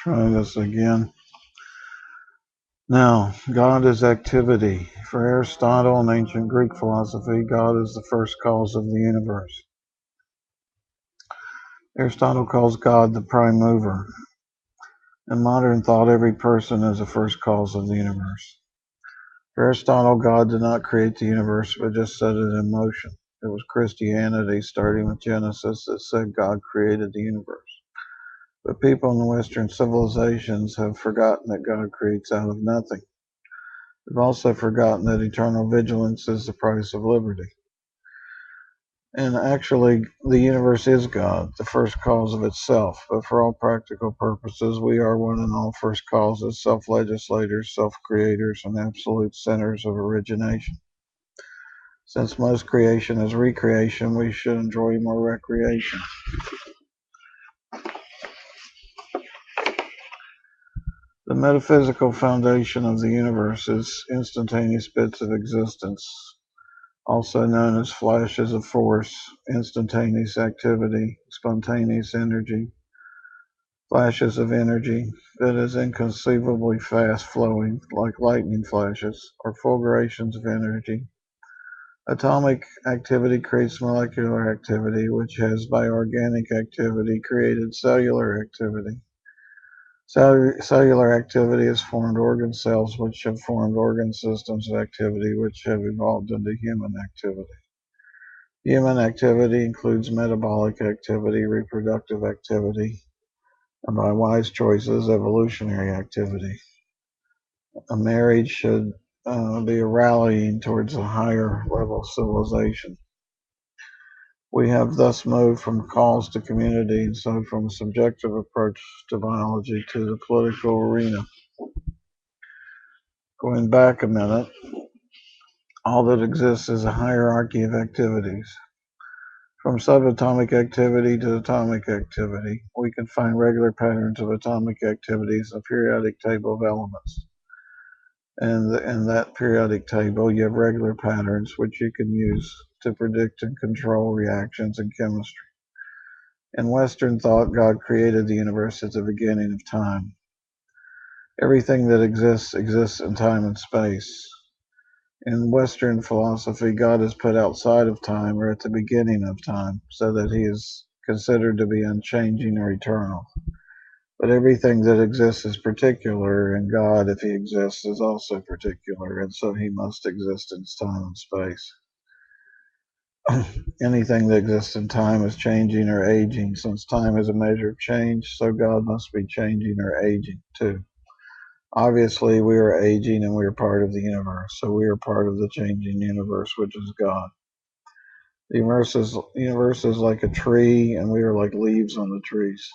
Try this again. Now, God is activity. For Aristotle and ancient Greek philosophy, God is the first cause of the universe. Aristotle calls God the prime mover. In modern thought, every person is the first cause of the universe. For Aristotle, God did not create the universe, but just set it in motion. It was Christianity, starting with Genesis, that said God created the universe. But people in the Western civilizations have forgotten that God creates out of nothing. They've also forgotten that eternal vigilance is the price of liberty. And actually, the universe is God, the first cause of itself. But for all practical purposes, we are one and all first causes, self-legislators, self-creators, and absolute centers of origination. Since most creation is recreation, we should enjoy more recreation. The metaphysical foundation of the universe is instantaneous bits of existence, also known as flashes of force, instantaneous activity, spontaneous energy, flashes of energy that is inconceivably fast flowing, like lightning flashes, or fulgurations of energy. Atomic activity creates molecular activity, which has, by organic activity, created cellular activity. Cellular activity has formed organ cells, which have formed organ systems of activity, which have evolved into human activity. Human activity includes metabolic activity, reproductive activity, and by wise choices, evolutionary activity. A marriage should be a rallying towards a higher level of civilization. We have thus moved from cause to community, and so from a subjective approach to biology to the political arena. Going back a minute, all that exists is a hierarchy of activities. From subatomic activity to atomic activity, we can find regular patterns of atomic activities in a periodic table of elements. And in that periodic table, you have regular patterns which you can use to predict and control reactions in chemistry. In Western thought, God created the universe at the beginning of time. Everything that exists in time and space. In Western philosophy, God is put outside of time or at the beginning of time, so that he is considered to be unchanging or eternal. But everything that exists is particular, and God, if he exists, is also particular, and so he must exist in time and space. Anything that exists in time is changing or aging. Since time is a measure of change, so God must be changing or aging too. Obviously, we are aging and we are part of the universe, so we are part of the changing universe, which is God. The universe is like a tree, and we are like leaves on the trees.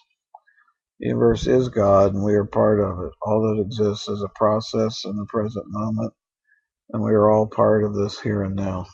The universe is God, and we are part of it. All that exists is a process in the present moment, and we are all part of this here and now.